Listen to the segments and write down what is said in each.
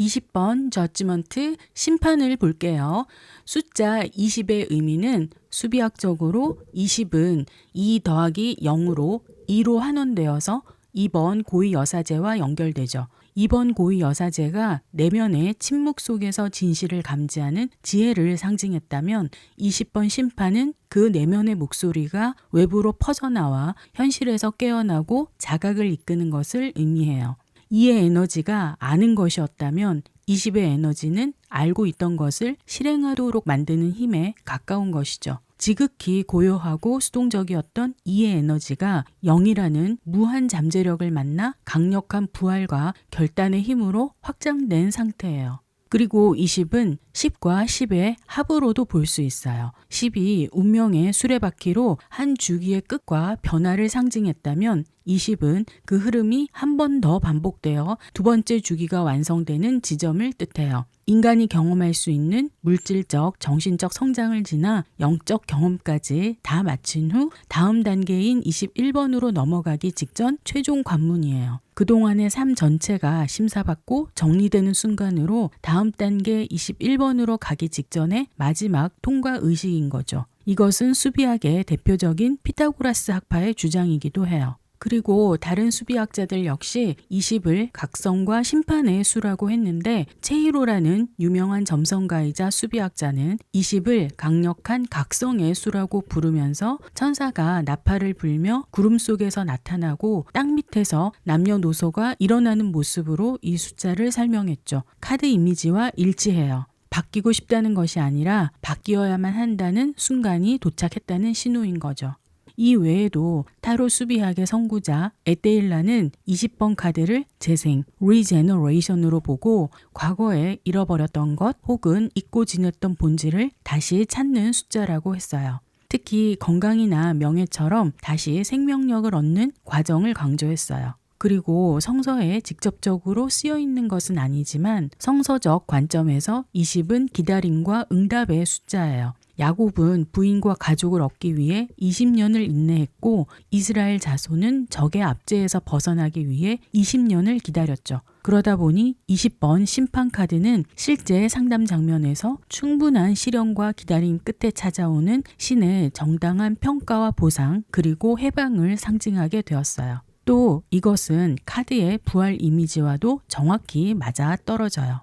20번 저지먼트 심판을 볼게요. 숫자 20의 의미는 수비학적으로 20은 2 더하기 0으로 2로 환원되어서 2번 고의여사제와 연결되죠. 2번 고의여사제가 내면의 침묵 속에서 진실을 감지하는 지혜를 상징했다면 20번 심판은 그 내면의 목소리가 외부로 퍼져나와 현실에서 깨어나고 자각을 이끄는 것을 의미해요. 이의 에너지가 아는 것이었다면 20의 에너지는 알고 있던 것을 실행하도록 만드는 힘에 가까운 것이죠. 지극히 고요하고 수동적이었던 이의 에너지가 0이라는 무한 잠재력을 만나 강력한 부활과 결단의 힘으로 확장된 상태예요. 그리고 20은 10과 10의 합으로도 볼 수 있어요. 10이 운명의 수레바퀴로 한 주기의 끝과 변화를 상징했다면 20은 그 흐름이 한 번 더 반복되어 두 번째 주기가 완성되는 지점을 뜻해요. 인간이 경험할 수 있는 물질적, 정신적 성장을 지나 영적 경험까지 다 마친 후 다음 단계인 21번으로 넘어가기 직전 최종 관문이에요. 그동안의 삶 전체가 심사받고 정리되는 순간으로 다음 단계 21번으로 가기 직전의 마지막 통과 의식인 거죠. 이것은 수비학의 대표적인 피타고라스 학파의 주장이기도 해요. 그리고 다른 수비학자들 역시 20을 각성과 심판의 수라고 했는데 체히로라는 유명한 점성가이자 수비학자는 20을 강력한 각성의 수라고 부르면서 천사가 나팔을 불며 구름 속에서 나타나고 땅 밑에서 남녀노소가 일어나는 모습으로 이 숫자를 설명했죠. 카드 이미지와 일치해요. 바뀌고 싶다는 것이 아니라 바뀌어야만 한다는 순간이 도착했다는 신호인 거죠. 이 외에도 타로 수비학의 선구자 에테일라는 20번 카드를 재생, regeneration으로 보고 과거에 잃어버렸던 것 혹은 잊고 지냈던 본질을 다시 찾는 숫자라고 했어요. 특히 건강이나 명예처럼 다시 생명력을 얻는 과정을 강조했어요. 그리고 성서에 직접적으로 쓰여 있는 것은 아니지만 성서적 관점에서 20은 기다림과 응답의 숫자예요. 야곱은 부인과 가족을 얻기 위해 20년을 인내했고 이스라엘 자손은 적의 압제에서 벗어나기 위해 20년을 기다렸죠. 그러다 보니 20번 심판 카드는 실제 상담 장면에서 충분한 시련과 기다림 끝에 찾아오는 신의 정당한 평가와 보상 그리고 해방을 상징하게 되었어요. 또 이것은 카드의 부활 이미지와도 정확히 맞아 떨어져요.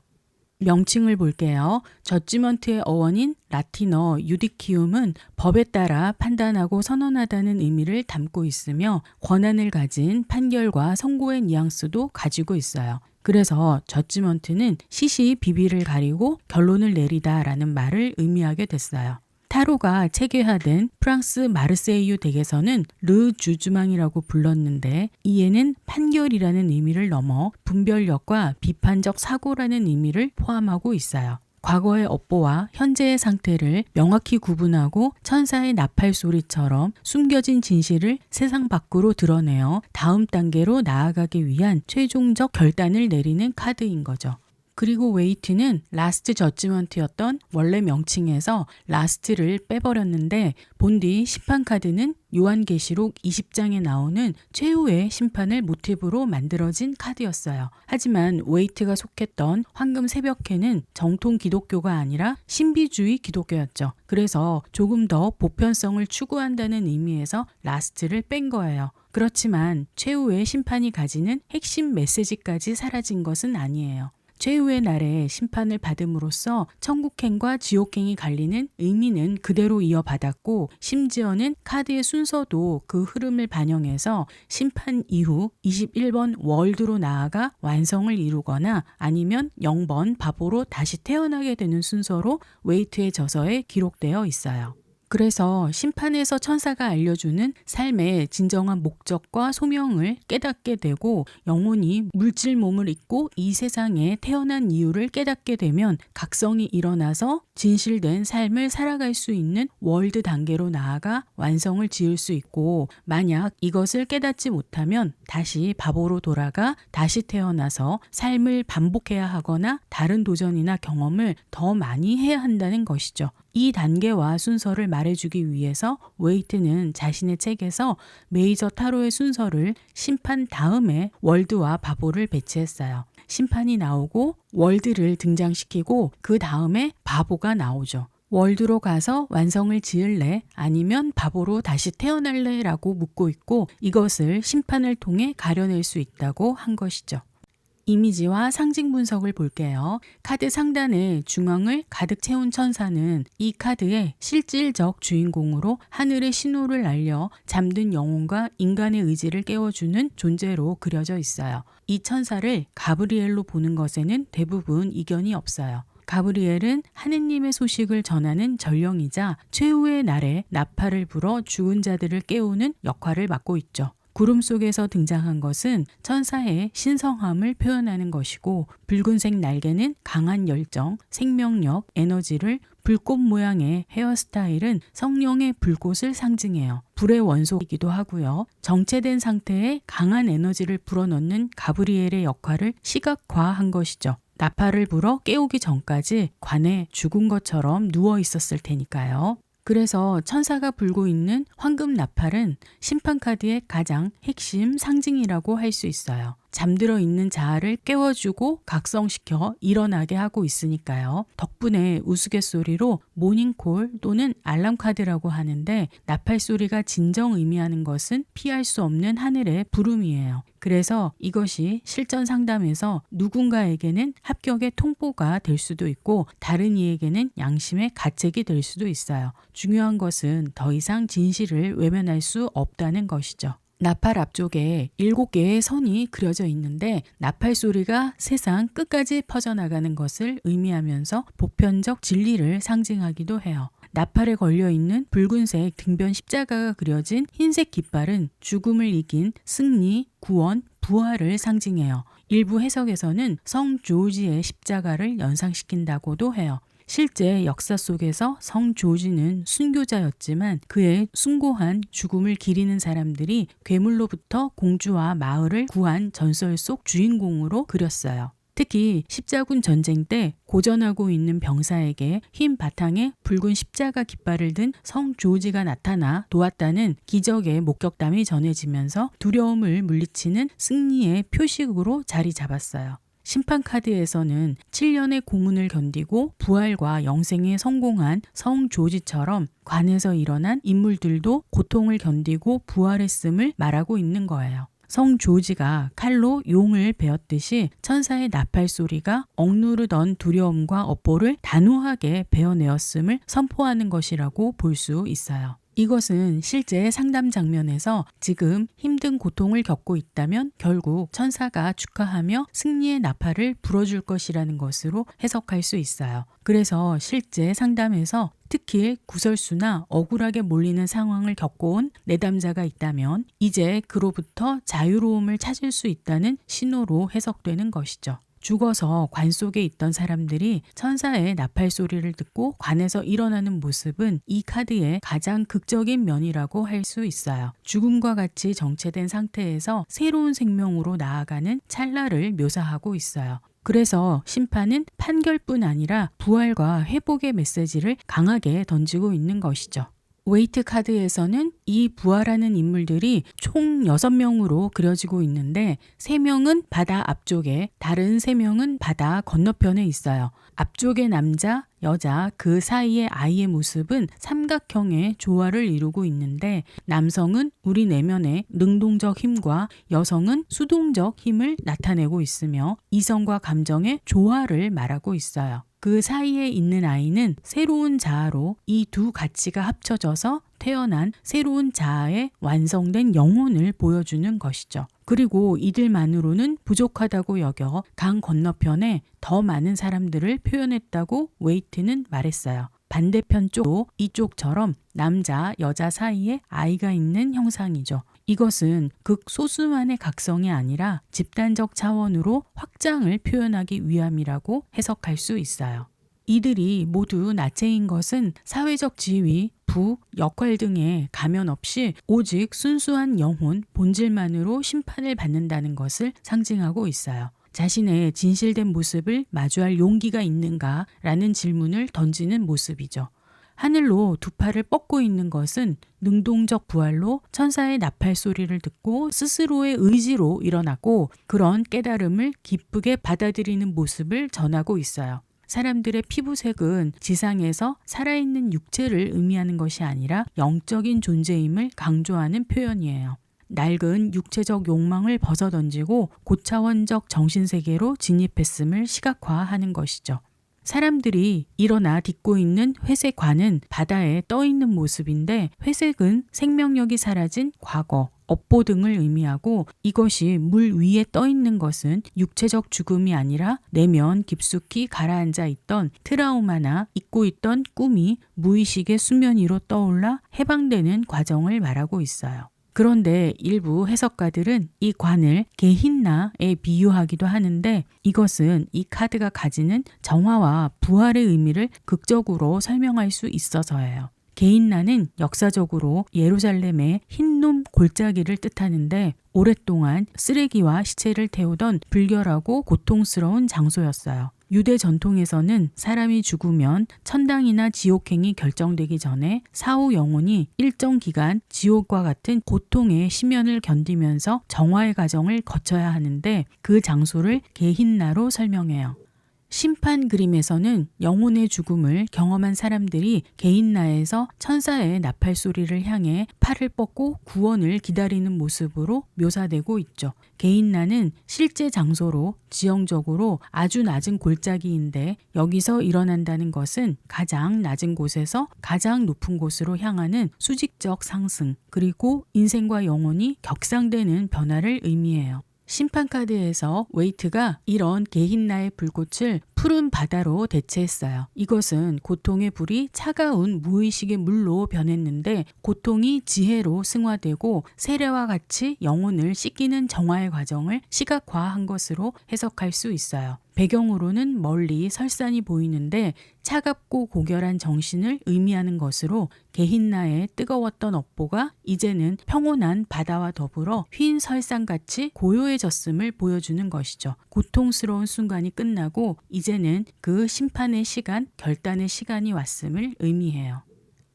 명칭을 볼게요. 저지먼트의 어원인 라틴어 유디키움은 법에 따라 판단하고 선언하다는 의미를 담고 있으며 권한을 가진 판결과 선고의 뉘앙스도 가지고 있어요. 그래서 저지먼트는 시시비비를 가리고 결론을 내리다라는 말을 의미하게 됐어요. 타로가 체계화된 프랑스 마르세유 댁에서는 르 주주망이라고 불렀는데 이에는 판결이라는 의미를 넘어 분별력과 비판적 사고라는 의미를 포함하고 있어요. 과거의 업보와 현재의 상태를 명확히 구분하고 천사의 나팔 소리처럼 숨겨진 진실을 세상 밖으로 드러내어 다음 단계로 나아가기 위한 최종적 결단을 내리는 카드인 거죠. 그리고 웨이트는 라스트 저지먼트였던 원래 명칭에서 라스트를 빼버렸는데 본디 심판 카드는 요한계시록 20장에 나오는 최후의 심판을 모티브로 만들어진 카드였어요. 하지만 웨이트가 속했던 황금 새벽회는 정통 기독교가 아니라 신비주의 기독교였죠. 그래서 조금 더 보편성을 추구한다는 의미에서 라스트를 뺀 거예요. 그렇지만 최후의 심판이 가지는 핵심 메시지까지 사라진 것은 아니에요. 최후의 날에 심판을 받음으로써 천국행과 지옥행이 갈리는 의미는 그대로 이어받았고 심지어는 카드의 순서도 그 흐름을 반영해서 심판 이후 21번 월드로 나아가 완성을 이루거나 아니면 0번 바보로 다시 태어나게 되는 순서로 웨이트의 저서에 기록되어 있어요. 그래서 심판에서 천사가 알려주는 삶의 진정한 목적과 소명을 깨닫게 되고 영혼이 물질 몸을 입고 이 세상에 태어난 이유를 깨닫게 되면 각성이 일어나서 진실된 삶을 살아갈 수 있는 월드 단계로 나아가 완성을 지을 수 있고 만약 이것을 깨닫지 못하면 다시 바보로 돌아가 다시 태어나서 삶을 반복해야 하거나 다른 도전이나 경험을 더 많이 해야 한다는 것이죠. 이 단계와 순서를 말해주기 위해서 웨이트는 자신의 책에서 메이저 타로의 순서를 심판 다음에 월드와 바보를 배치했어요. 심판이 나오고 월드를 등장시키고 그 다음에 바보가 나오죠. 월드로 가서 완성을 지을래? 아니면 바보로 다시 태어날래? 라고 묻고 있고 이것을 심판을 통해 가려낼 수 있다고 한 것이죠. 이미지와 상징 분석을 볼게요. 카드 상단의 중앙을 가득 채운 천사는 이 카드의 실질적 주인공으로 하늘의 신호를 알려 잠든 영혼과 인간의 의지를 깨워주는 존재로 그려져 있어요. 이 천사를 가브리엘로 보는 것에는 대부분 이견이 없어요. 가브리엘은 하느님의 소식을 전하는 전령이자 최후의 날에 나팔을 불어 죽은 자들을 깨우는 역할을 맡고 있죠. 구름 속에서 등장한 것은 천사의 신성함을 표현하는 것이고 붉은색 날개는 강한 열정, 생명력, 에너지를 불꽃 모양의 헤어스타일은 성령의 불꽃을 상징해요. 불의 원소이기도 하고요. 정체된 상태에 강한 에너지를 불어넣는 가브리엘의 역할을 시각화한 것이죠. 나팔을 불어 깨우기 전까지 관에 죽은 것처럼 누워 있었을 테니까요. 그래서 천사가 불고 있는 황금 나팔은 심판카드의 가장 핵심 상징이라고 할 수 있어요. 잠들어 있는 자아를 깨워주고 각성시켜 일어나게 하고 있으니까요. 덕분에 우스갯소리로 모닝콜 또는 알람카드라고 하는데 나팔 소리가 진정 의미하는 것은 피할 수 없는 하늘의 부름이에요. 그래서 이것이 실전 상담에서 누군가에게는 합격의 통보가 될 수도 있고 다른 이에게는 양심의 가책이 될 수도 있어요. 중요한 것은 더 이상 진실을 외면할 수 없다는 것이죠. 나팔 앞쪽에 7개의 선이 그려져 있는데 나팔 소리가 세상 끝까지 퍼져나가는 것을 의미하면서 보편적 진리를 상징하기도 해요. 나팔에 걸려있는 붉은색 등변 십자가가 그려진 흰색 깃발은 죽음을 이긴 승리, 구원, 부활을 상징해요. 일부 해석에서는 성 조지의 십자가를 연상시킨다고도 해요. 실제 역사 속에서 성 조지는 순교자였지만 그의 숭고한 죽음을 기리는 사람들이 괴물로부터 공주와 마을을 구한 전설 속 주인공으로 그렸어요. 특히 십자군 전쟁 때 고전하고 있는 병사에게 흰 바탕에 붉은 십자가 깃발을 든 성 조지가 나타나 도왔다는 기적의 목격담이 전해지면서 두려움을 물리치는 승리의 표식으로 자리 잡았어요. 심판카드에서는 7년의 고문을 견디고 부활과 영생에 성공한 성 조지처럼 관에서 일어난 인물들도 고통을 견디고 부활했음을 말하고 있는 거예요. 성 조지가 칼로 용을 베었듯이 천사의 나팔 소리가 억누르던 두려움과 업보를 단호하게 베어내었음을 선포하는 것이라고 볼 수 있어요. 이것은 실제 상담 장면에서 지금 힘든 고통을 겪고 있다면 결국 천사가 축하하며 승리의 나팔을 불어줄 것이라는 것으로 해석할 수 있어요. 그래서 실제 상담에서 특히 구설수나 억울하게 몰리는 상황을 겪어온 내담자가 있다면 이제 그로부터 자유로움을 찾을 수 있다는 신호로 해석되는 것이죠. 죽어서 관 속에 있던 사람들이 천사의 나팔 소리를 듣고 관에서 일어나는 모습은 이 카드의 가장 극적인 면이라고 할 수 있어요. 죽음과 같이 정체된 상태에서 새로운 생명으로 나아가는 찰나를 묘사하고 있어요. 그래서 심판은 판결뿐 아니라 부활과 회복의 메시지를 강하게 던지고 있는 것이죠. 웨이트 카드에서는 이 부활하는 인물들이 총 6명으로 그려지고 있는데 3명은 바다 앞쪽에 다른 3명은 바다 건너편에 있어요. 앞쪽의 남자, 여자, 그 사이의 아이의 모습은 삼각형의 조화를 이루고 있는데 남성은 우리 내면의 능동적 힘과 여성은 수동적 힘을 나타내고 있으며 이성과 감정의 조화를 말하고 있어요. 그 사이에 있는 아이는 새로운 자아로 이 두 가치가 합쳐져서 태어난 새로운 자아의 완성된 영혼을 보여주는 것이죠. 그리고 이들만으로는 부족하다고 여겨 강 건너편에 더 많은 사람들을 표현했다고 웨이트는 말했어요. 반대편 쪽도 이쪽처럼 남자, 여자 사이에 아이가 있는 형상이죠. 이것은 극소수만의 각성이 아니라 집단적 차원으로 확장을 표현하기 위함이라고 해석할 수 있어요. 이들이 모두 나체인 것은 사회적 지위, 부, 역할 등에 가면 없이 오직 순수한 영혼, 본질만으로 심판을 받는다는 것을 상징하고 있어요. 자신의 진실된 모습을 마주할 용기가 있는가라는 질문을 던지는 모습이죠. 하늘로 두 팔을 뻗고 있는 것은 능동적 부활로 천사의 나팔 소리를 듣고 스스로의 의지로 일어나고 그런 깨달음을 기쁘게 받아들이는 모습을 전하고 있어요. 사람들의 피부색은 지상에서 살아있는 육체를 의미하는 것이 아니라 영적인 존재임을 강조하는 표현이에요. 낡은 육체적 욕망을 벗어던지고 고차원적 정신세계로 진입했음을 시각화하는 것이죠. 사람들이 일어나 딛고 있는 회색관은 바다에 떠 있는 모습인데 회색은 생명력이 사라진 과거, 업보 등을 의미하고 이것이 물 위에 떠 있는 것은 육체적 죽음이 아니라 내면 깊숙이 가라앉아 있던 트라우마나 잊고 있던 꿈이 무의식의 수면 위로 떠올라 해방되는 과정을 말하고 있어요. 그런데 일부 해석가들은 이 관을 게힌나에 비유하기도 하는데 이것은 이 카드가 가지는 정화와 부활의 의미를 극적으로 설명할 수 있어서예요. 게힌나는 역사적으로 예루살렘의 흰놈 골짜기를 뜻하는데 오랫동안 쓰레기와 시체를 태우던 불결하고 고통스러운 장소였어요. 유대 전통에서는 사람이 죽으면 천당이나 지옥행이 결정되기 전에 사후 영혼이 일정 기간 지옥과 같은 고통의 심연을 견디면서 정화의 과정을 거쳐야 하는데 그 장소를 게힌나로 설명해요. 심판 그림에서는 영혼의 죽음을 경험한 사람들이 게힌나에서 천사의 나팔 소리를 향해 팔을 뻗고 구원을 기다리는 모습으로 묘사되고 있죠. 게힌나는 실제 장소로 지형적으로 아주 낮은 골짜기인데 여기서 일어난다는 것은 가장 낮은 곳에서 가장 높은 곳으로 향하는 수직적 상승, 그리고 인생과 영혼이 격상되는 변화를 의미해요. 심판카드에서 웨이트가 이런 게힌나의 불꽃을 푸른 바다로 대체했어요. 이것은 고통의 불이 차가운 무의식의 물로 변했는데 고통이 지혜로 승화되고 세례와 같이 영혼을 씻기는 정화의 과정을 시각화한 것으로 해석할 수 있어요. 배경으로는 멀리 설산이 보이는데 차갑고 고결한 정신을 의미하는 것으로 게힌나의 뜨거웠던 업보가 이제는 평온한 바다와 더불어 휜 설산같이 고요해졌음을 보여주는 것이죠. 고통스러운 순간이 끝나고 이제는 그 심판의 시간, 결단의 시간이 왔음을 의미해요.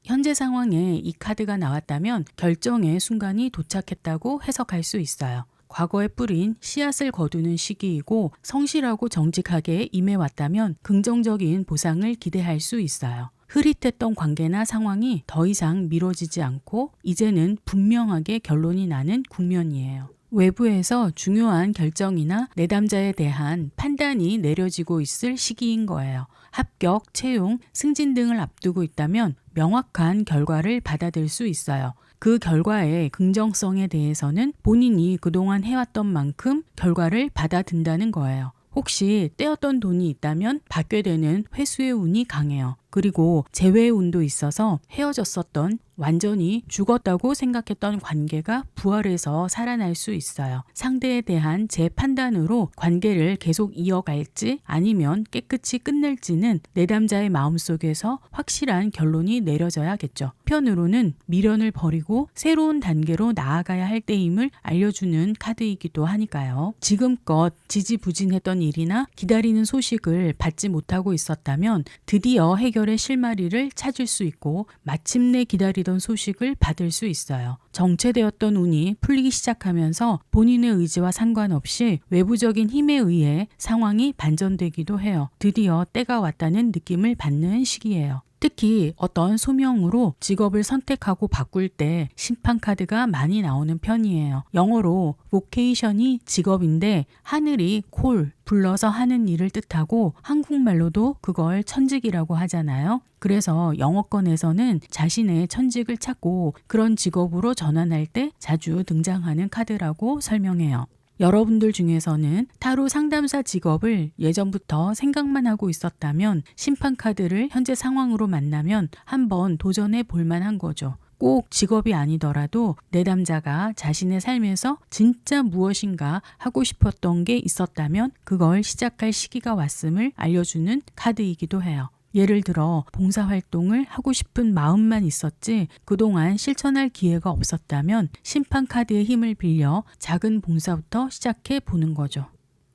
현재 상황에 이 카드가 나왔다면 결정의 순간이 도착했다고 해석할 수 있어요. 과거에 뿌린 씨앗을 거두는 시기이고 성실하고 정직하게 임해왔다면 긍정적인 보상을 기대할 수 있어요. 흐릿했던 관계나 상황이 더 이상 미뤄지지 않고 이제는 분명하게 결론이 나는 국면이에요. 외부에서 중요한 결정이나 내담자에 대한 판단이 내려지고 있을 시기인 거예요. 합격, 채용, 승진 등을 앞두고 있다면 명확한 결과를 받아들 수 있어요. 그 결과의 긍정성에 대해서는 본인이 그동안 해왔던 만큼 결과를 받아든다는 거예요. 혹시 떼었던 돈이 있다면 받게 되는 회수의 운이 강해요. 그리고 재회의 운도 있어서 헤어졌었던 완전히 죽었다고 생각했던 관계가 부활해서 살아날 수 있어요. 상대에 대한 제 판단으로 관계를 계속 이어갈지 아니면 깨끗이 끝낼지는 내담자의 마음속에서 확실한 결론이 내려져야겠죠. 편으로는 미련을 버리고 새로운 단계로 나아가야 할 때임을 알려주는 카드이기도 하니까요. 지금껏 지지부진했던 일이나 기다리는 소식을 받지 못하고 있었다면 드디어 해결의 실마리를 찾을 수 있고 마침내 기다리던 소식을 받을 수 있어요. 정체되었던 운이 풀리기 시작하면서 본인의 의지와 상관없이 외부적인 힘에 의해 상황이 반전되기도 해요. 드디어 때가 왔다는 느낌을 받는 시기예요. 특히 어떤 소명으로 직업을 선택하고 바꿀 때 심판 카드가 많이 나오는 편이에요. 영어로 vocation이 직업인데 하늘이 콜, 불러서 하는 일을 뜻하고 한국말로도 그걸 천직이라고 하잖아요. 그래서 영어권에서는 자신의 천직을 찾고 그런 직업으로 전환할 때 자주 등장하는 카드라고 설명해요. 여러분들 중에서는 타로 상담사 직업을 예전부터 생각만 하고 있었다면 심판카드를 현재 상황으로 만나면 한번 도전해 볼 만한 거죠. 꼭 직업이 아니더라도 내담자가 자신의 삶에서 진짜 무엇인가 하고 싶었던 게 있었다면 그걸 시작할 시기가 왔음을 알려주는 카드이기도 해요. 예를 들어 봉사활동을 하고 싶은 마음만 있었지 그동안 실천할 기회가 없었다면 심판카드의 힘을 빌려 작은 봉사부터 시작해 보는 거죠.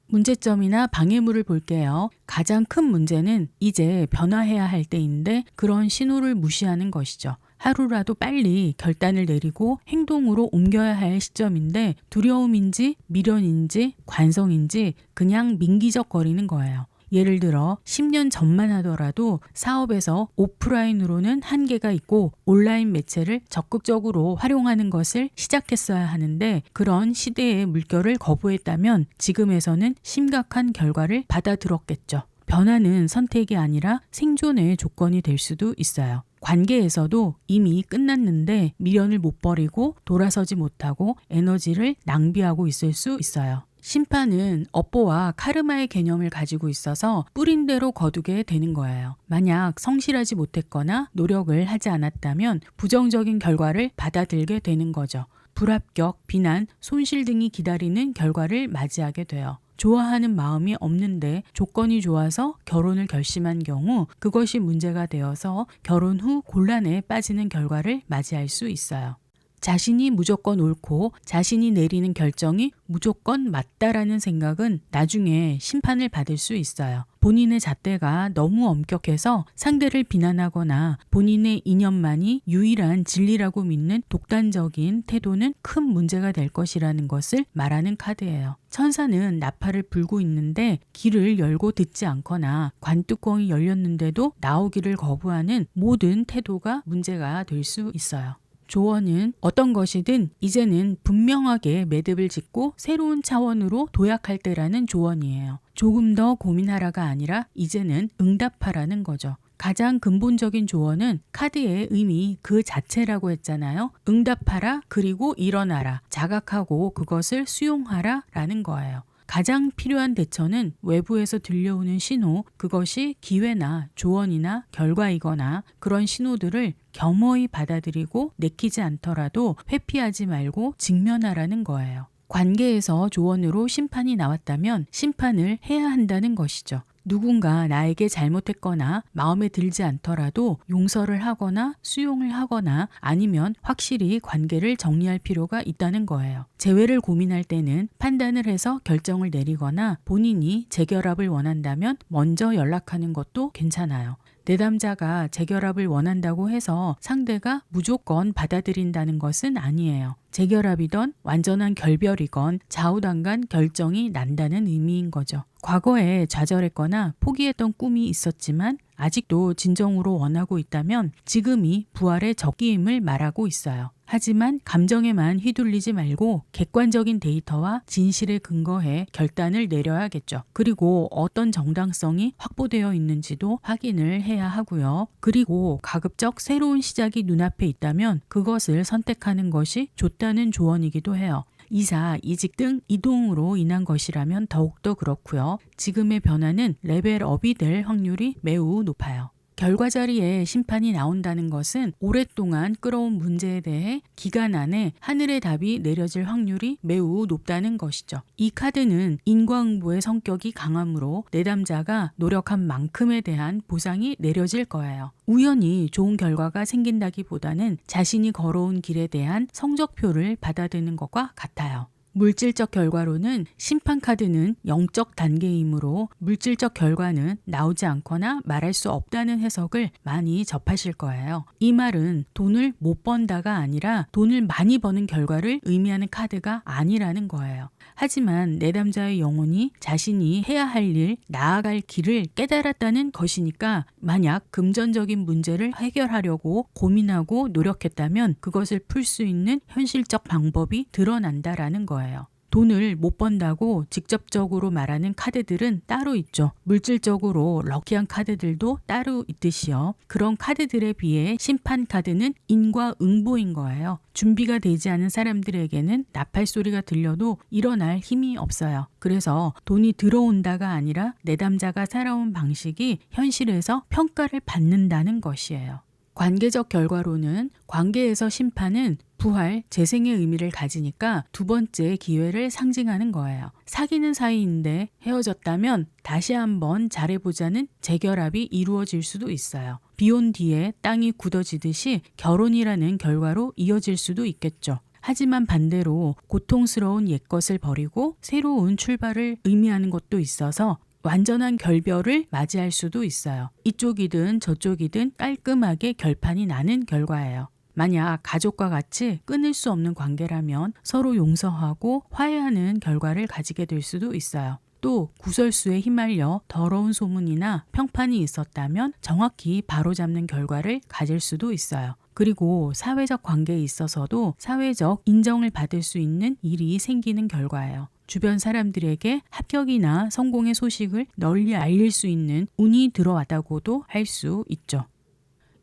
문제점이나 방해물을 볼게요. 가장 큰 문제는 이제 변화해야 할 때인데 그런 신호를 무시하는 것이죠. 하루라도 빨리 결단을 내리고 행동으로 옮겨야 할 시점인데 두려움인지 미련인지 관성인지 그냥 민기적거리는 거예요. 예를 들어 10년 전만 하더라도 사업에서 오프라인으로는 한계가 있고 온라인 매체를 적극적으로 활용하는 것을 시작했어야 하는데 그런 시대의 물결을 거부했다면 지금에서는 심각한 결과를 받아들었겠죠. 변화는 선택이 아니라 생존의 조건이 될 수도 있어요. 관계에서도 이미 끝났는데 미련을 못 버리고 돌아서지 못하고 에너지를 낭비하고 있을 수 있어요. 심판은 업보와 카르마의 개념을 가지고 있어서 뿌린 대로 거두게 되는 거예요. 만약 성실하지 못했거나 노력을 하지 않았다면 부정적인 결과를 받아들게 되는 거죠. 불합격, 비난, 손실 등이 기다리는 결과를 맞이하게 돼요. 좋아하는 마음이 없는데 조건이 좋아서 결혼을 결심한 경우 그것이 문제가 되어서 결혼 후 곤란에 빠지는 결과를 맞이할 수 있어요. 자신이 무조건 옳고 자신이 내리는 결정이 무조건 맞다라는 생각은 나중에 심판을 받을 수 있어요. 본인의 잣대가 너무 엄격해서 상대를 비난하거나 본인의 이념만이 유일한 진리라고 믿는 독단적인 태도는 큰 문제가 될 것이라는 것을 말하는 카드예요. 천사는 나팔을 불고 있는데 길을 열고 듣지 않거나 관뚜껑이 열렸는데도 나오기를 거부하는 모든 태도가 문제가 될 수 있어요. 조언은 어떤 것이든 이제는 분명하게 매듭을 짓고 새로운 차원으로 도약할 때라는 조언이에요. 조금 더 고민하라가 아니라 이제는 응답하라는 거죠. 가장 근본적인 조언은 카드의 의미 그 자체라고 했잖아요. 응답하라 그리고 일어나라. 자각하고 그것을 수용하라 라는 거예요. 가장 필요한 대처는 외부에서 들려오는 신호, 그것이 기회나 조언이나 결과이거나 그런 신호들을 겸허히 받아들이고 내키지 않더라도 회피하지 말고 직면하라는 거예요. 관계에서 조언으로 심판이 나왔다면 심판을 해야 한다는 것이죠. 누군가 나에게 잘못했거나 마음에 들지 않더라도 용서를 하거나 수용을 하거나 아니면 확실히 관계를 정리할 필요가 있다는 거예요. 재회를 고민할 때는 판단을 해서 결정을 내리거나 본인이 재결합을 원한다면 먼저 연락하는 것도 괜찮아요. 내담자가 재결합을 원한다고 해서 상대가 무조건 받아들인다는 것은 아니에요. 재결합이건 완전한 결별이건 좌우당간 결정이 난다는 의미인 거죠. 과거에 좌절했거나 포기했던 꿈이 있었지만 아직도 진정으로 원하고 있다면 지금이 부활의 적기임을 말하고 있어요. 하지만 감정에만 휘둘리지 말고 객관적인 데이터와 진실에 근거해 결단을 내려야겠죠. 그리고 어떤 정당성이 확보되어 있는지도 확인을 해야 하고요. 그리고 가급적 새로운 시작이 눈앞에 있다면 그것을 선택하는 것이 좋다는 조언이기도 해요. 이사, 이직 등 이동으로 인한 것이라면 더욱더 그렇고요. 지금의 변화는 레벨업이 될 확률이 매우 높아요. 결과 자리에 심판이 나온다는 것은 오랫동안 끌어온 문제에 대해 기간 안에 하늘의 답이 내려질 확률이 매우 높다는 것이죠. 이 카드는 인과응보의 성격이 강하므로 내담자가 노력한 만큼에 대한 보상이 내려질 거예요. 우연히 좋은 결과가 생긴다기보다는 자신이 걸어온 길에 대한 성적표를 받아드는 것과 같아요. 물질적 결과로는 심판 카드는 영적 단계이므로 물질적 결과는 나오지 않거나 말할 수 없다는 해석을 많이 접하실 거예요. 이 말은 돈을 못 번다가 아니라 돈을 많이 버는 결과를 의미하는 카드가 아니라는 거예요. 하지만 내담자의 영혼이 자신이 해야 할 일, 나아갈 길을 깨달았다는 것이니까 만약 금전적인 문제를 해결하려고 고민하고 노력했다면 그것을 풀 수 있는 현실적 방법이 드러난다라는 거예요. 돈을 못 번다고 직접적으로 말하는 카드들은 따로 있죠. 물질적으로 럭키한 카드들도 따로 있듯이요. 그런 카드들에 비해 심판 카드는 인과응보인 거예요. 준비가 되지 않은 사람들에게는 나팔 소리가 들려도 일어날 힘이 없어요. 그래서 돈이 들어온다가 아니라 내담자가 살아온 방식이 현실에서 평가를 받는다는 것이에요. 관계적 결과로는 관계에서 심판은 부활, 재생의 의미를 가지니까 두 번째 기회를 상징하는 거예요. 사귀는 사이인데 헤어졌다면 다시 한번 잘해보자는 재결합이 이루어질 수도 있어요. 비온 뒤에 땅이 굳어지듯이 결혼이라는 결과로 이어질 수도 있겠죠. 하지만 반대로 고통스러운 옛것을 버리고 새로운 출발을 의미하는 것도 있어서 완전한 결별을 맞이할 수도 있어요. 이쪽이든 저쪽이든 깔끔하게 결판이 나는 결과예요. 만약 가족과 같이 끊을 수 없는 관계라면 서로 용서하고 화해하는 결과를 가지게 될 수도 있어요. 또 구설수에 휘말려 더러운 소문이나 평판이 있었다면 정확히 바로잡는 결과를 가질 수도 있어요. 그리고 사회적 관계에 있어서도 사회적 인정을 받을 수 있는 일이 생기는 결과예요. 주변 사람들에게 합격이나 성공의 소식을 널리 알릴 수 있는 운이 들어왔다고도 할 수 있죠.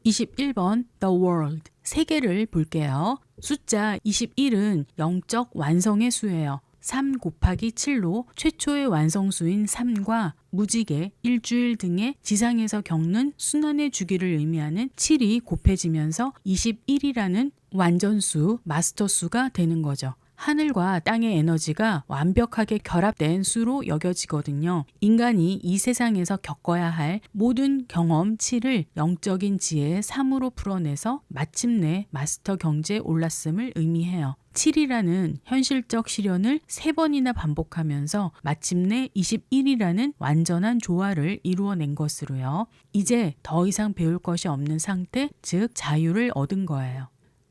21번 The World, 세계를 볼게요. 숫자 21은 영적 완성의 수예요. 3 곱하기 7로 최초의 완성수인 3과 무지개, 일주일 등의 지상에서 겪는 순환의 주기를 의미하는 7이 곱해지면서 21이라는 완전수, 마스터수가 되는 거죠. 하늘과 땅의 에너지가 완벽하게 결합된 수로 여겨지거든요. 인간이 이 세상에서 겪어야 할 모든 경험 7을 영적인 지혜 3으로 풀어내서 마침내 마스터 경지에 올랐음을 의미해요. 7이라는 현실적 시련을 3번이나 반복하면서 마침내 21이라는 완전한 조화를 이루어낸 것으로요. 이제 더 이상 배울 것이 없는 상태, 즉 자유를 얻은 거예요.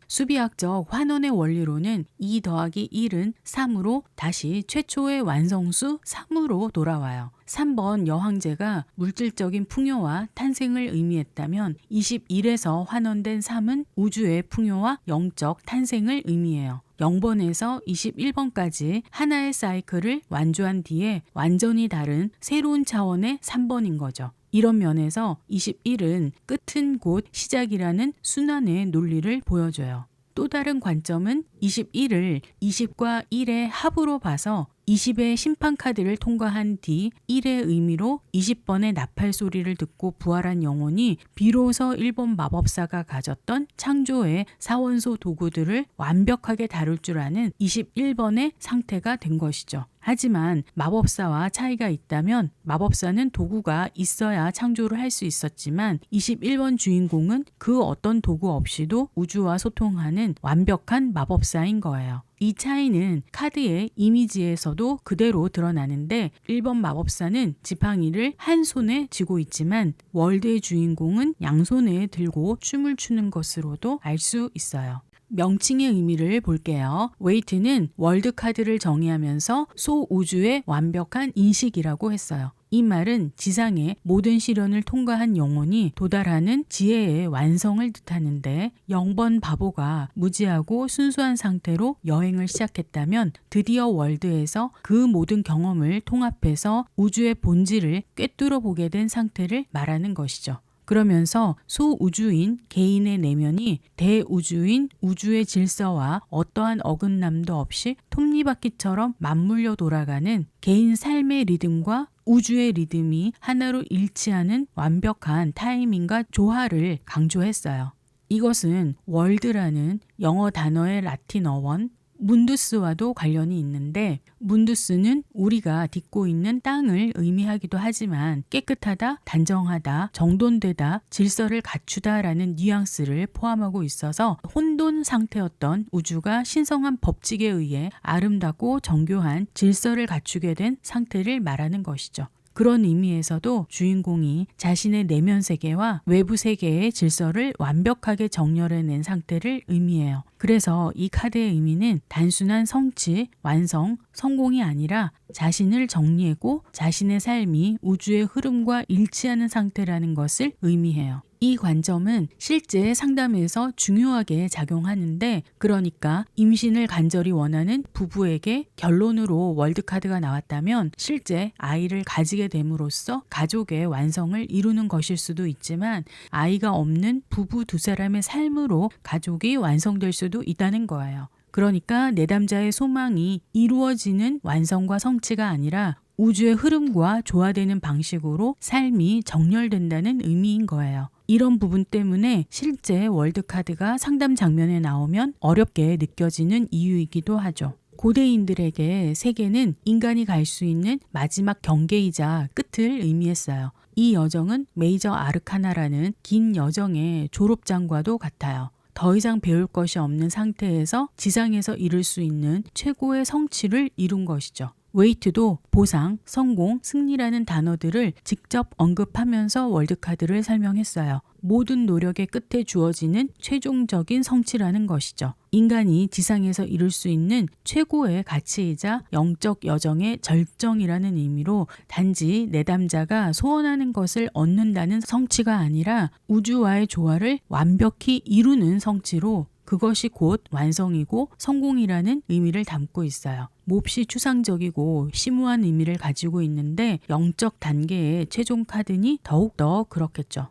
수비학적 환원의 원리로는 2 더하기 1은 3으로 다시 최초의 완성수 3으로 돌아와요. 3번 여황제가 물질적인 풍요와 탄생을 의미했다면 21에서 환원된 3은 우주의 풍요와 영적 탄생을 의미해요. 0번에서 21번까지 하나의 사이클을 완주한 뒤에 완전히 다른 새로운 차원의 3번인 거죠. 이런 면에서 21은 끝은 곧 시작이라는 순환의 논리를 보여줘요. 또 다른 관점은 21을 20과 1의 합으로 봐서 20의 심판카드를 통과한 뒤 1의 의미로 20번의 나팔 소리를 듣고 부활한 영혼이 비로소 1번 마법사가 가졌던 창조의 사원소 도구들을 완벽하게 다룰 줄 아는 21번의 상태가 된 것이죠. 하지만 마법사와 차이가 있다면 마법사는 도구가 있어야 창조를 할 수 있었지만 21번 주인공은 그 어떤 도구 없이도 우주와 소통하는 완벽한 마법사인 거예요. 이 차이는 카드의 이미지에서도 그대로 드러나는데 1번 마법사는 지팡이를 한 손에 쥐고 있지만 월드의 주인공은 양손에 들고 춤을 추는 것으로도 알 수 있어요. 명칭의 의미를 볼게요. 웨이트는 월드 카드를 정의하면서 소우주의 완벽한 인식이라고 했어요. 이 말은 지상의 모든 시련을 통과한 영혼이 도달하는 지혜의 완성을 뜻하는데 0번 바보가 무지하고 순수한 상태로 여행을 시작했다면 드디어 월드에서 그 모든 경험을 통합해서 우주의 본질을 꿰뚫어 보게 된 상태를 말하는 것이죠. 그러면서 소우주인 개인의 내면이 대우주인 우주의 질서와 어떠한 어긋남도 없이 톱니바퀴처럼 맞물려 돌아가는 개인 삶의 리듬과 우주의 리듬이 하나로 일치하는 완벽한 타이밍과 조화를 강조했어요. 이것은 월드라는 영어 단어의 라틴어원 문두스와도 관련이 있는데 문두스는 우리가 딛고 있는 땅을 의미하기도 하지만 깨끗하다, 단정하다, 정돈되다, 질서를 갖추다 라는 뉘앙스를 포함하고 있어서 혼돈 상태였던 우주가 신성한 법칙에 의해 아름답고 정교한 질서를 갖추게 된 상태를 말하는 것이죠. 그런 의미에서도 주인공이 자신의 내면 세계와 외부 세계의 질서를 완벽하게 정렬해낸 상태를 의미해요. 그래서 이 카드의 의미는 단순한 성취, 완성, 성공이 아니라 자신을 정리하고 자신의 삶이 우주의 흐름과 일치하는 상태라는 것을 의미해요. 이 관점은 실제 상담에서 중요하게 작용하는데 그러니까 임신을 간절히 원하는 부부에게 결론으로 월드카드가 나왔다면 실제 아이를 가지게 됨으로써 가족의 완성을 이루는 것일 수도 있지만 아이가 없는 부부 두 사람의 삶으로 가족이 완성될 수도 있다는 거예요. 그러니까 내담자의 소망이 이루어지는 완성과 성취가 아니라 우주의 흐름과 조화되는 방식으로 삶이 정렬된다는 의미인 거예요. 이런 부분 때문에 실제 월드카드가 상담 장면에 나오면 어렵게 느껴지는 이유이기도 하죠. 고대인들에게 세계는 인간이 갈 수 있는 마지막 경계이자 끝을 의미했어요. 이 여정은 메이저 아르카나라는 긴 여정의 졸업장과도 같아요. 더 이상 배울 것이 없는 상태에서 지상에서 이룰 수 있는 최고의 성취를 이룬 것이죠. 웨이트도 보상, 성공, 승리라는 단어들을 직접 언급하면서 월드카드를 설명했어요. 모든 노력의 끝에 주어지는 최종적인 성취라는 것이죠. 인간이 지상에서 이룰 수 있는 최고의 가치이자 영적 여정의 절정이라는 의미로 단지 내담자가 소원하는 것을 얻는다는 성취가 아니라 우주와의 조화를 완벽히 이루는 성취로 그것이 곧 완성이고 성공이라는 의미를 담고 있어요. 몹시 추상적이고 심오한 의미를 가지고 있는데 영적 단계의 최종 카드니 더욱더 그렇겠죠.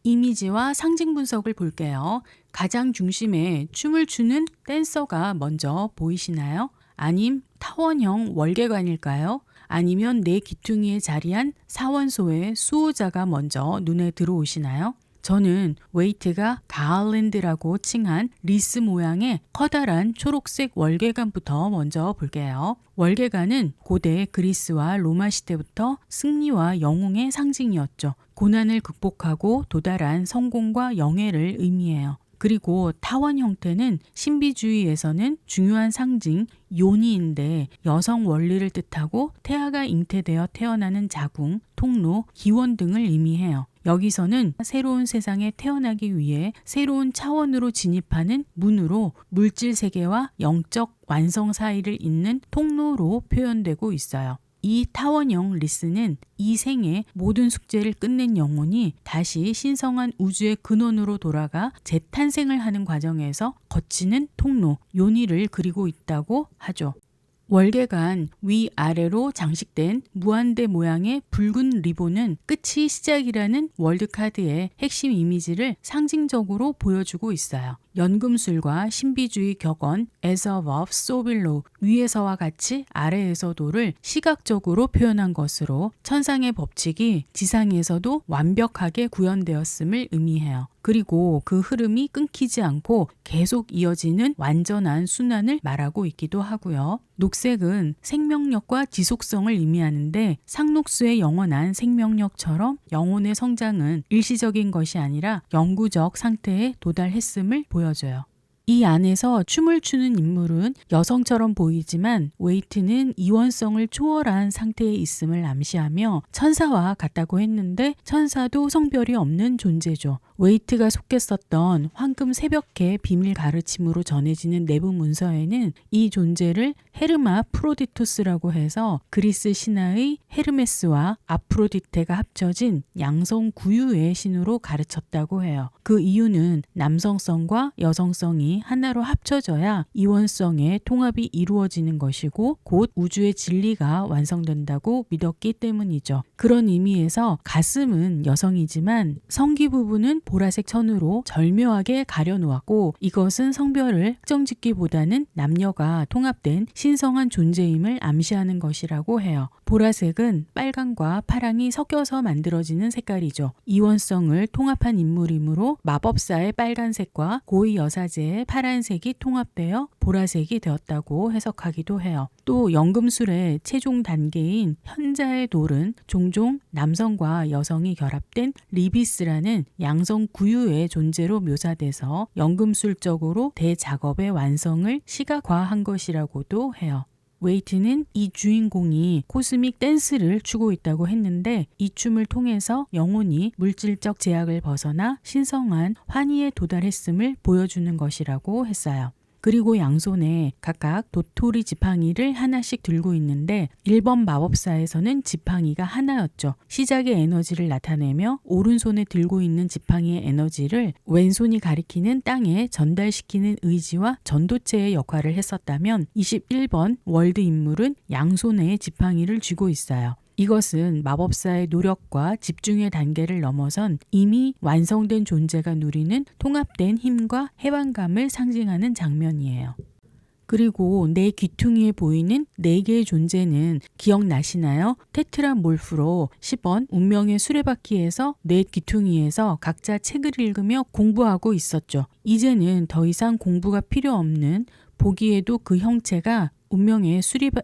이미지와 상징 분석을 볼게요. 가장 중심에 춤을 추는 댄서가 먼저 보이시나요? 아님 타원형 월계관일까요? 아니면 내 귀퉁이에 자리한 사원소의 수호자가 먼저 눈에 들어오시나요? 저는 웨이트가 가을랜드라고 칭한 리스 모양의 커다란 초록색 월계관부터 먼저 볼게요. 월계관은 고대 그리스와 로마 시대부터 승리와 영웅의 상징이었죠. 고난을 극복하고 도달한 성공과 영예를 의미해요. 그리고 타원 형태는 신비주의에서는 중요한 상징 요니인데 여성 원리를 뜻하고 태아가 잉태되어 태어나는 자궁, 통로, 기원 등을 의미해요. 여기서는 새로운 세상에 태어나기 위해 새로운 차원으로 진입하는 문으로 물질 세계와 영적 완성 사이를 잇는 통로로 표현되고 있어요. 이 타원형 리스는 이 생의 모든 숙제를 끝낸 영혼이 다시 신성한 우주의 근원으로 돌아가 재탄생을 하는 과정에서 거치는 통로, 요니를 그리고 있다고 하죠. 월계관 위아래로 장식된 무한대 모양의 붉은 리본은 끝이 시작이라는 월드카드의 핵심 이미지를 상징적으로 보여주고 있어요. 연금술과 신비주의 격언 as above so below 위에서와 같이 아래에서도를 시각적으로 표현한 것으로 천상의 법칙이 지상에서도 완벽하게 구현되었음을 의미해요. 그리고 그 흐름이 끊기지 않고 계속 이어지는 완전한 순환을 말하고 있기도 하고요. 녹색은 생명력과 지속성을 의미하는데 상록수의 영원한 생명력처럼 영혼의 성장은 일시적인 것이 아니라 영구적 상태에 도달했음을 보여줘요. 이 안에서 춤을 추는 인물은 여성처럼 보이지만 웨이트는 이원성을 초월한 상태에 있음을 암시하며 천사와 같다고 했는데 천사도 성별이 없는 존재죠. 웨이트가 속했었던 황금 새벽의 비밀 가르침으로 전해지는 내부 문서에는 이 존재를 헤르마 프로디토스라고 해서 그리스 신화의 헤르메스와 아프로디테가 합쳐진 양성 구유의 신으로 가르쳤다고 해요. 그 이유는 남성성과 여성성이 하나로 합쳐져야 이원성의 통합이 이루어지는 것이고 곧 우주의 진리가 완성된다고 믿었기 때문이죠. 그런 의미에서 가슴은 여성이지만 성기 부분은 보라색 천으로 절묘하게 가려놓았고 이것은 성별을 특정짓기보다는 남녀가 통합된 신성한 존재임을 암시하는 것이라고 해요. 보라색은 빨강과 파랑이 섞여서 만들어지는 색깔이죠. 이원성을 통합한 인물이므로 마법사의 빨간색과 고위 여사제의 파란색이 통합되어 보라색이 되었다고 해석하기도 해요. 또 연금술의 최종 단계인 현자의 돌은 종종 남성과 여성이 결합된 리비스라는 양성 구유의 존재로 묘사돼서 연금술적으로 대작업의 완성을 시각화한 것이라고도 해요. 웨이트는 이 주인공이 코스믹 댄스를 추고 있다고 했는데 이 춤을 통해서 영혼이 물질적 제약을 벗어나 신성한 환희에 도달했음을 보여주는 것이라고 했어요. 그리고 양손에 각각 도토리 지팡이를 하나씩 들고 있는데 1번 마법사에서는 지팡이가 하나였죠. 시작의 에너지를 나타내며 오른손에 들고 있는 지팡이의 에너지를 왼손이 가리키는 땅에 전달시키는 의지와 전도체의 역할을 했었다면 21번 월드 인물은 양손에 지팡이를 쥐고 있어요. 이것은 마법사의 노력과 집중의 단계를 넘어선 이미 완성된 존재가 누리는 통합된 힘과 해방감을 상징하는 장면이에요. 그리고 내 귀퉁이에 보이는 4개의 존재는 기억나시나요? 테트라몰프로 10원 운명의 수레바퀴에서 내 귀퉁이에서 각자 책을 읽으며 공부하고 있었죠. 이제는 더 이상 공부가 필요 없는 보기에도 그 형체가 운명의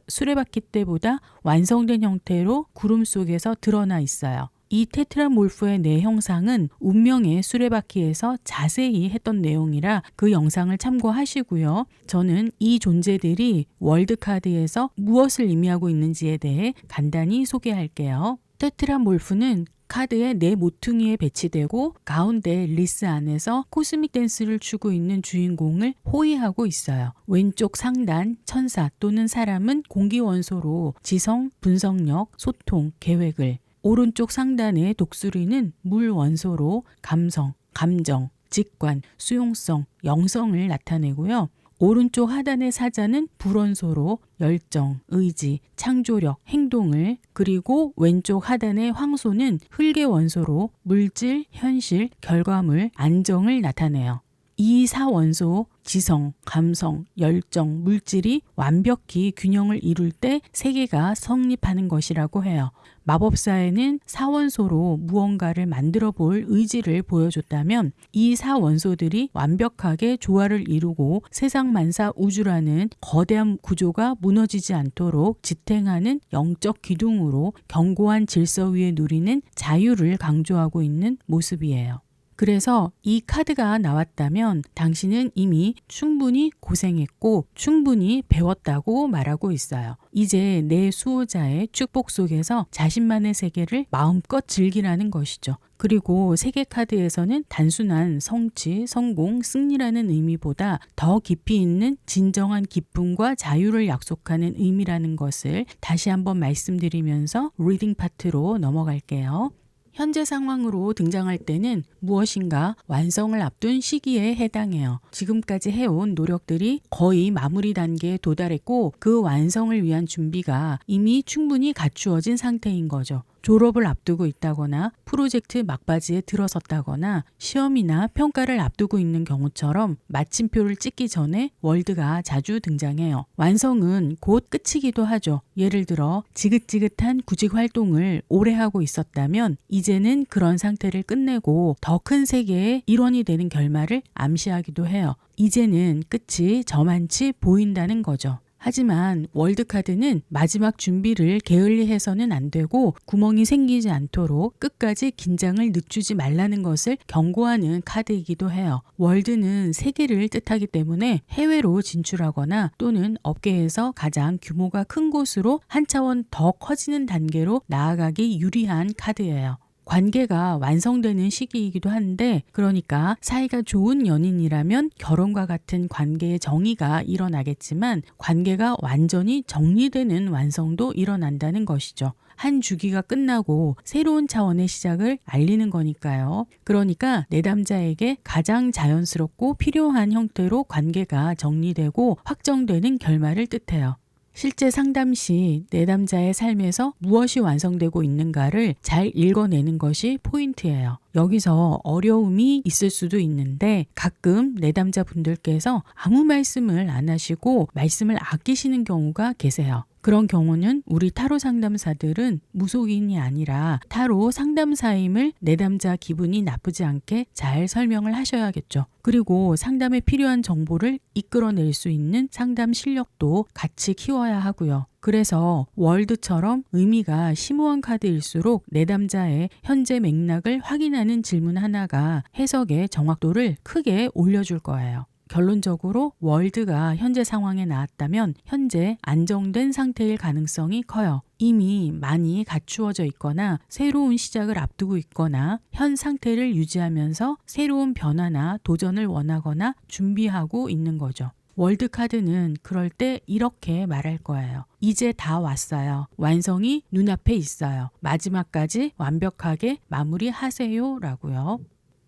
수레바퀴 때보다 완성된 형태로 구름 속에서 드러나 있어요. 이 테트라몰프의 내 형상은 운명의 수레바퀴에서 자세히 했던 내용이라 그 영상을 참고하시고요. 저는 이 존재들이 월드카드에서 무엇을 의미하고 있는지에 대해 간단히 소개할게요. 테트라몰프는 카드의 네 모퉁이에 배치되고 가운데 리스 안에서 코스믹 댄스를 추고 있는 주인공을 호위하고 있어요. 왼쪽 상단 천사 또는 사람은 공기 원소로 지성, 분석력, 소통, 계획을, 오른쪽 상단의 독수리는 물 원소로 감성, 감정, 직관, 수용성, 영성을 나타내고요. 오른쪽 하단의 사자는 불원소로 열정, 의지, 창조력, 행동을, 그리고 왼쪽 하단의 황소는 흙의 원소로 물질, 현실, 결과물, 안정을 나타내요. 이 4원소, 지성, 감성, 열정, 물질이 완벽히 균형을 이룰 때 세계가 성립하는 것이라고 해요. 마법사에는 4원소로 무언가를 만들어 볼 의지를 보여줬다면 이 4원소들이 완벽하게 조화를 이루고 세상 만사 우주라는 거대한 구조가 무너지지 않도록 지탱하는 영적 기둥으로 견고한 질서 위에 누리는 자유를 강조하고 있는 모습이에요. 그래서 이 카드가 나왔다면 당신은 이미 충분히 고생했고 충분히 배웠다고 말하고 있어요. 이제 내 수호자의 축복 속에서 자신만의 세계를 마음껏 즐기라는 것이죠. 그리고 세계 카드에서는 단순한 성취, 성공, 승리라는 의미보다 더 깊이 있는 진정한 기쁨과 자유를 약속하는 의미라는 것을 다시 한번 말씀드리면서 리딩 파트로 넘어갈게요. 현재 상황으로 등장할 때는 무엇인가 완성을 앞둔 시기에 해당해요. 지금까지 해온 노력들이 거의 마무리 단계에 도달했고 그 완성을 위한 준비가 이미 충분히 갖추어진 상태인 거죠. 졸업을 앞두고 있다거나 프로젝트 막바지에 들어섰다거나 시험이나 평가를 앞두고 있는 경우처럼 마침표를 찍기 전에 월드가 자주 등장해요. 완성은 곧 끝이기도 하죠. 예를 들어 지긋지긋한 구직 활동을 오래 하고 있었다면 이제는 그런 상태를 끝내고 더 큰 세계의 일원이 되는 결말을 암시하기도 해요. 이제는 끝이 저만치 보인다는 거죠. 하지만 월드카드는 마지막 준비를 게을리해서는 안 되고 구멍이 생기지 않도록 끝까지 긴장을 늦추지 말라는 것을 경고하는 카드이기도 해요. 월드는 세계를 뜻하기 때문에 해외로 진출하거나 또는 업계에서 가장 규모가 큰 곳으로 한 차원 더 커지는 단계로 나아가기 유리한 카드예요. 관계가 완성되는 시기이기도 한데 그러니까 사이가 좋은 연인이라면 결혼과 같은 관계의 정의가 일어나겠지만 관계가 완전히 정리되는 완성도 일어난다는 것이죠. 한 주기가 끝나고 새로운 차원의 시작을 알리는 거니까요. 그러니까 내담자에게 가장 자연스럽고 필요한 형태로 관계가 정리되고 확정되는 결말을 뜻해요. 실제 상담 시 내담자의 삶에서 무엇이 완성되고 있는가를 잘 읽어내는 것이 포인트예요. 여기서 어려움이 있을 수도 있는데 가끔 내담자분들께서 아무 말씀을 안 하시고 말씀을 아끼시는 경우가 계세요. 그런 경우는 우리 타로 상담사들은 무속인이 아니라 타로 상담사임을 내담자 기분이 나쁘지 않게 잘 설명을 하셔야겠죠. 그리고 상담에 필요한 정보를 이끌어낼 수 있는 상담 실력도 같이 키워야 하고요. 그래서 월드처럼 의미가 심오한 카드일수록 내담자의 현재 맥락을 확인하는 질문 하나가 해석의 정확도를 크게 올려줄 거예요. 결론적으로 월드가 현재 상황에 나왔다면 현재 안정된 상태일 가능성이 커요. 이미 많이 갖추어져 있거나 새로운 시작을 앞두고 있거나 현 상태를 유지하면서 새로운 변화나 도전을 원하거나 준비하고 있는 거죠. 월드카드는 그럴 때 이렇게 말할 거예요. 이제 다 왔어요. 완성이 눈앞에 있어요. 마지막까지 완벽하게 마무리하세요 라고요.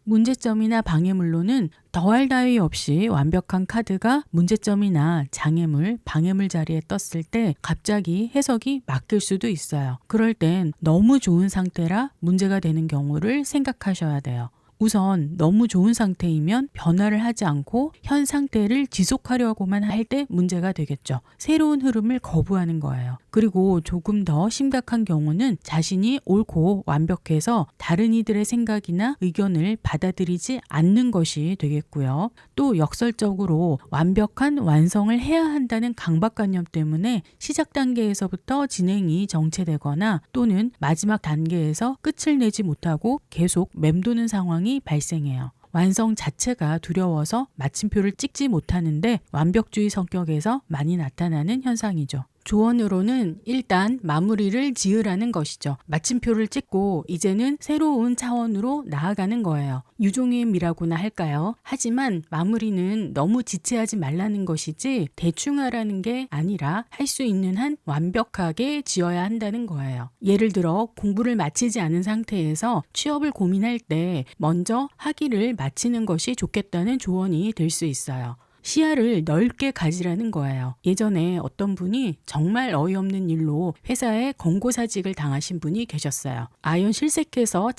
문제점이나 방해물로는 더할 나위 없이 완벽한 카드가 문제점이나 장애물, 방해물 자리에 떴을 때 갑자기 해석이 바뀔 수도 있어요. 그럴 땐 너무 좋은 상태라 문제가 되는 경우를 생각하셔야 돼요. 우선 너무 좋은 상태이면 변화를 하지 않고 현 상태를 지속하려고만 할 때 문제가 되겠죠. 새로운 흐름을 거부하는 거예요. 그리고 조금 더 심각한 경우는 자신이 옳고 완벽해서 다른 이들의 생각이나 의견을 받아들이지 않는 것이 되겠고요. 또 역설적으로 완벽한 완성을 해야 한다는 강박관념 때문에 시작 단계에서부터 진행이 정체되거나 또는 마지막 단계에서 끝을 내지 못하고 계속 맴도는 상황이 발생해요. 완성 자체가 두려워서 마침표를 찍지 못하는데 완벽주의 성격에서 많이 나타나는 현상이죠. 조언으로는 일단 마무리를 지으라는 것이죠. 마침표를 찍고 이제는 새로운 차원으로 나아가는 거예요. 유종의 미라고나 할까요? 하지만 마무리는 너무 지체하지 말라는 것이지 대충 하라는 게 아니라 할 수 있는 한 완벽하게 지어야 한다는 거예요. 예를 들어 공부를 마치지 않은 상태에서 취업을 고민할 때 먼저 학위를 마치는 것이 좋겠다는 조언이 될 수 있어요. 시야를 넓게 가지라는 거예요. 예전에 어떤 분이 정말 어이없는 일로 회사에 권고사직을 당하신 분이 계셨어요. 아연 실색해서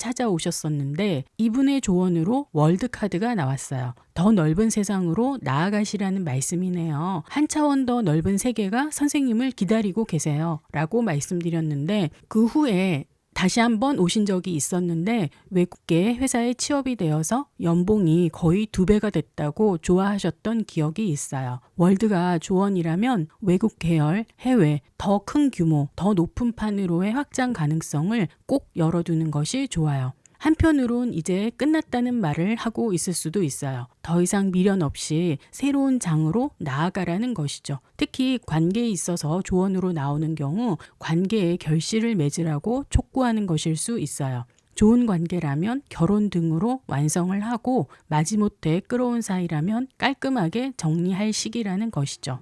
찾아오셨었는데 이분의 조언으로 월드카드가 나왔어요. 더 넓은 세상으로 나아가시라는 말씀이네요. 한 차원 더 넓은 세계가 선생님을 기다리고 계세요. 라고 말씀드렸는데 그 후에 다시 한번 오신 적이 있었는데 외국계 회사에 취업이 되어서 연봉이 거의 2배가 됐다고 좋아하셨던 기억이 있어요. 월드가 조언이라면 외국 계열, 해외, 더 큰 규모, 더 높은 판으로의 확장 가능성을 꼭 열어두는 것이 좋아요. 한편으론 이제 끝났다는 말을 하고 있을 수도 있어요. 더 이상 미련 없이 새로운 장으로 나아가라는 것이죠. 특히 관계에 있어서 조언으로 나오는 경우 관계에 결실을 맺으라고 촉구하는 것일 수 있어요. 좋은 관계라면 결혼 등으로 완성을 하고 마지못해 끌어온 사이라면 깔끔하게 정리할 시기라는 것이죠.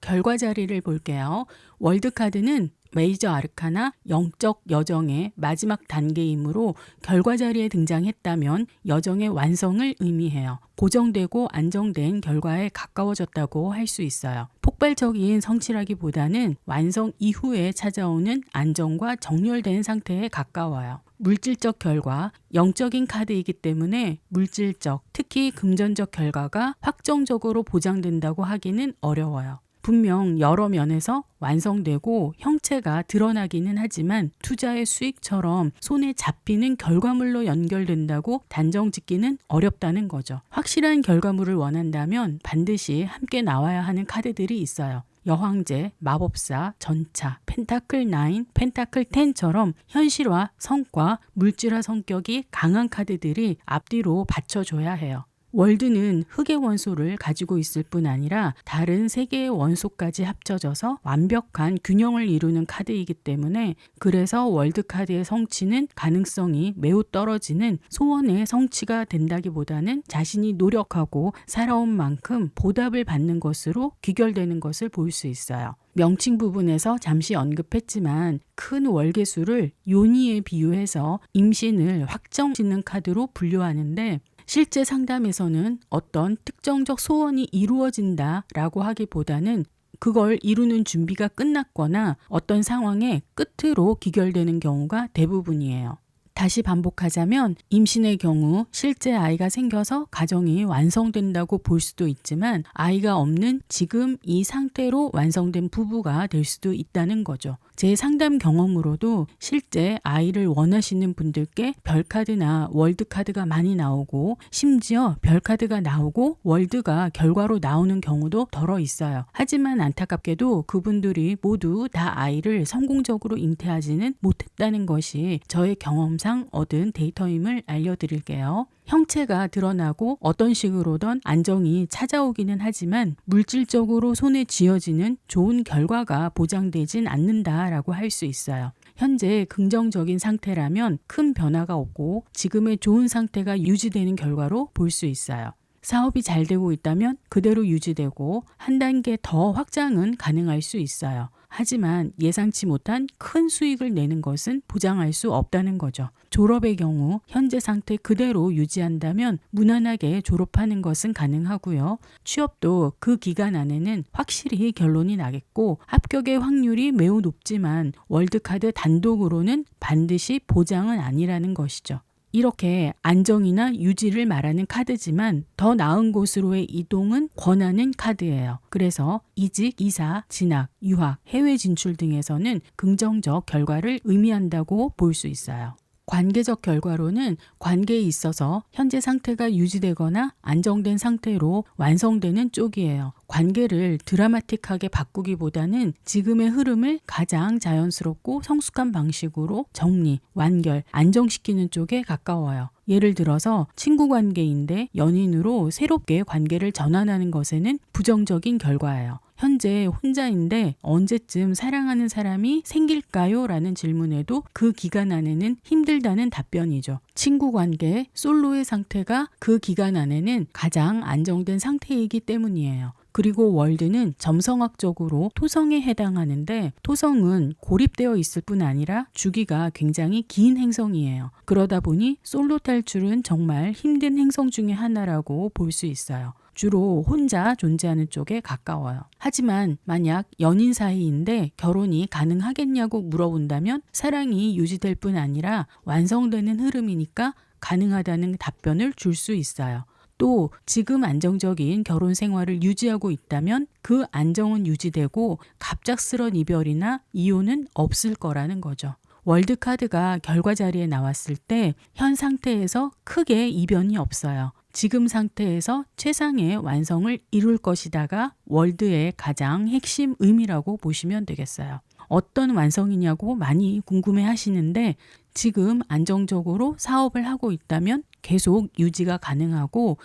결과 자리를 볼게요. 월드카드는 메이저 아르카나 영적 여정의 마지막 단계이므로 결과 자리에 등장했다면 여정의 완성을 의미해요. 고정되고 안정된 결과에 가까워졌다고 할 수 있어요. 폭발적인 성취라기보다는 완성 이후에 찾아오는 안정과 정렬된 상태에 가까워요. 물질적 결과, 영적인 카드이기 때문에 물질적, 특히 금전적 결과가 확정적으로 보장된다고 하기는 어려워요. 분명 여러 면에서 완성되고 형체가 드러나기는 하지만 투자의 수익처럼 손에 잡히는 결과물로 연결된다고 단정 짓기는 어렵다는 거죠. 확실한 결과물을 원한다면 반드시 함께 나와야 하는 카드들이 있어요. 여황제, 마법사, 전차, 펜타클 9, 펜타클 10처럼 현실화, 성과, 물질화 성격이 강한 카드들이 앞뒤로 받쳐줘야 해요. 월드는 흙의 원소를 가지고 있을 뿐 아니라 다른 세 개의 원소까지 합쳐져서 완벽한 균형을 이루는 카드이기 때문에 그래서 월드 카드의 성취는 가능성이 매우 떨어지는 소원의 성취가 된다기보다는 자신이 노력하고 살아온 만큼 보답을 받는 것으로 귀결되는 것을 볼 수 있어요. 명칭 부분에서 잠시 언급했지만 큰 월계수를 요니에 비유해서 임신을 확정짓는 카드로 분류하는데 실제 상담에서는 어떤 특정적 소원이 이루어진다라고 하기보다는 그걸 이루는 준비가 끝났거나 어떤 상황의 끝으로 귀결되는 경우가 대부분이에요. 다시 반복하자면 임신의 경우 실제 아이가 생겨서 가정이 완성된다고 볼 수도 있지만 아이가 없는 지금 이 상태로 완성된 부부가 될 수도 있다는 거죠. 제 상담 경험으로도 실제 아이를 원하시는 분들께 별카드나 월드카드가 많이 나오고 심지어 별카드가 나오고 월드가 결과로 나오는 경우도 덜어 있어요. 하지만 안타깝게도 그분들이 모두 다 아이를 성공적으로 잉태하지는 못했다는 것이 저의 경험상 얻은 데이터임을 알려드릴게요. 형체가 드러나고 어떤 식으로든 안정이 찾아오기는 하지만 물질적으로 손에 쥐어지는 좋은 결과가 보장되진 않는다라고 할 수 있어요. 현재 긍정적인 상태라면 큰 변화가 없고 지금의 좋은 상태가 유지되는 결과로 볼 수 있어요. 사업이 잘 되고 있다면 그대로 유지되고 한 단계 더 확장은 가능할 수 있어요. 하지만 예상치 못한 큰 수익을 내는 것은 보장할 수 없다는 거죠. 졸업의 경우 현재 상태 그대로 유지한다면 무난하게 졸업하는 것은 가능하고요. 취업도 그 기간 안에는 확실히 결론이 나겠고 합격의 확률이 매우 높지만 월드카드 단독으로는 반드시 보장은 아니라는 것이죠. 이렇게 안정이나 유지를 말하는 카드지만 더 나은 곳으로의 이동은 권하는 카드예요. 그래서 이직, 이사, 진학, 유학, 해외 진출 등에서는 긍정적 결과를 의미한다고 볼 수 있어요. 관계적 결과로는 관계에 있어서 현재 상태가 유지되거나 안정된 상태로 완성되는 쪽이에요. 관계를 드라마틱하게 바꾸기보다는 지금의 흐름을 가장 자연스럽고 성숙한 방식으로 정리, 완결, 안정시키는 쪽에 가까워요. 예를 들어서 친구 관계인데 연인으로 새롭게 관계를 전환하는 것에는 부정적인 결과예요. 현재 혼자인데 언제쯤 사랑하는 사람이 생길까요? 라는 질문에도 그 기간 안에는 힘들다는 답변이죠. 친구 관계, 솔로의 상태가 그 기간 안에는 가장 안정된 상태이기 때문이에요. 그리고 월드는 점성학적으로 토성에 해당하는데 토성은 고립되어 있을 뿐 아니라 주기가 굉장히 긴 행성이에요. 그러다 보니 솔로 탈출은 정말 힘든 행성 중에 하나라고 볼 수 있어요. 주로 혼자 존재하는 쪽에 가까워요. 하지만 만약 연인 사이인데 결혼이 가능하겠냐고 물어본다면 사랑이 유지될 뿐 아니라 완성되는 흐름이니까 가능하다는 답변을 줄 수 있어요. 또 지금 안정적인 결혼 생활을 유지하고 있다면 그 안정은 유지되고 갑작스런 이별이나 이혼은 없을 거라는 거죠. 월드카드가 결과 자리에 나왔을 때 현 상태에서 크게 이변이 없어요. 지금 상태에서 최상의 완성을 이룰 것이다가 월드의 가장 핵심 의미라고 보시면 되겠어요. 어떤 완성이냐고 많이 궁금해 하시는데 지금 안정적으로 사업을 하고 있다면 계속 유지가 가능하고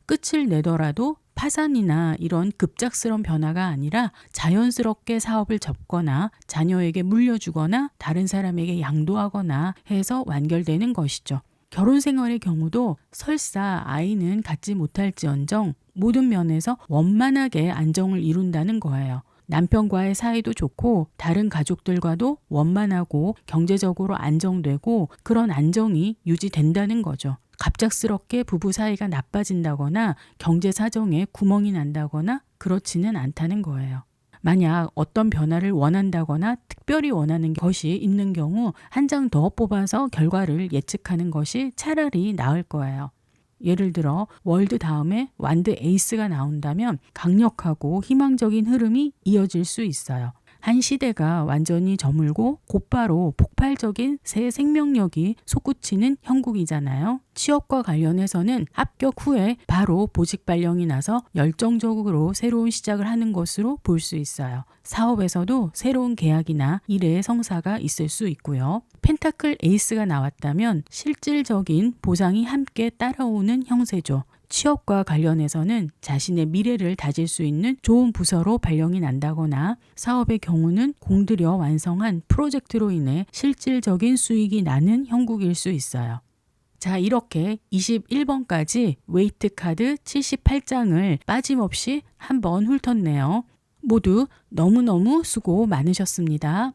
끝을 내더라도 파산이나 이런 급작스러운 변화가 아니라 자연스럽게 사업을 접거나 자녀에게 물려주거나 다른 사람에게 양도하거나 해서 완결되는 것이죠. 결혼 생활의 경우도 설사 아이는 갖지 못할지언정 모든 면에서 원만하게 안정을 이룬다는 거예요. 남편과의 사이도 좋고 다른 가족들과도 원만하고 경제적으로 안정되고 그런 안정이 유지된다는 거죠. 갑작스럽게 부부 사이가 나빠진다거나 경제 사정에 구멍이 난다거나 그렇지는 않다는 거예요. 만약 어떤 변화를 원한다거나 특별히 원하는 것이 있는 경우 한 장 더 뽑아서 결과를 예측하는 것이 차라리 나을 거예요. 예를 들어 월드 다음에 완드 에이스가 나온다면 강력하고 희망적인 흐름이 이어질 수 있어요. 한 시대가 완전히 저물고 곧바로 폭발적인 새 생명력이 솟구치는 형국이잖아요. 취업과 관련해서는 합격 후에 바로 보직 발령이 나서 열정적으로 새로운 시작을 하는 것으로 볼 수 있어요. 사업에서도 새로운 계약이나 일의 성사가 있을 수 있고요. 펜타클 에이스가 나왔다면 실질적인 보상이 함께 따라오는 형세죠. 취업과 관련해서는 자신의 미래를 다질 수 있는 좋은 부서로 발령이 난다거나 사업의 경우는 공들여 완성한 프로젝트로 인해 실질적인 수익이 나는 형국일 수 있어요. 자, 이렇게 21번까지 웨이트 카드 78장을 빠짐없이 한번 훑었네요. 모두 너무너무 수고 많으셨습니다.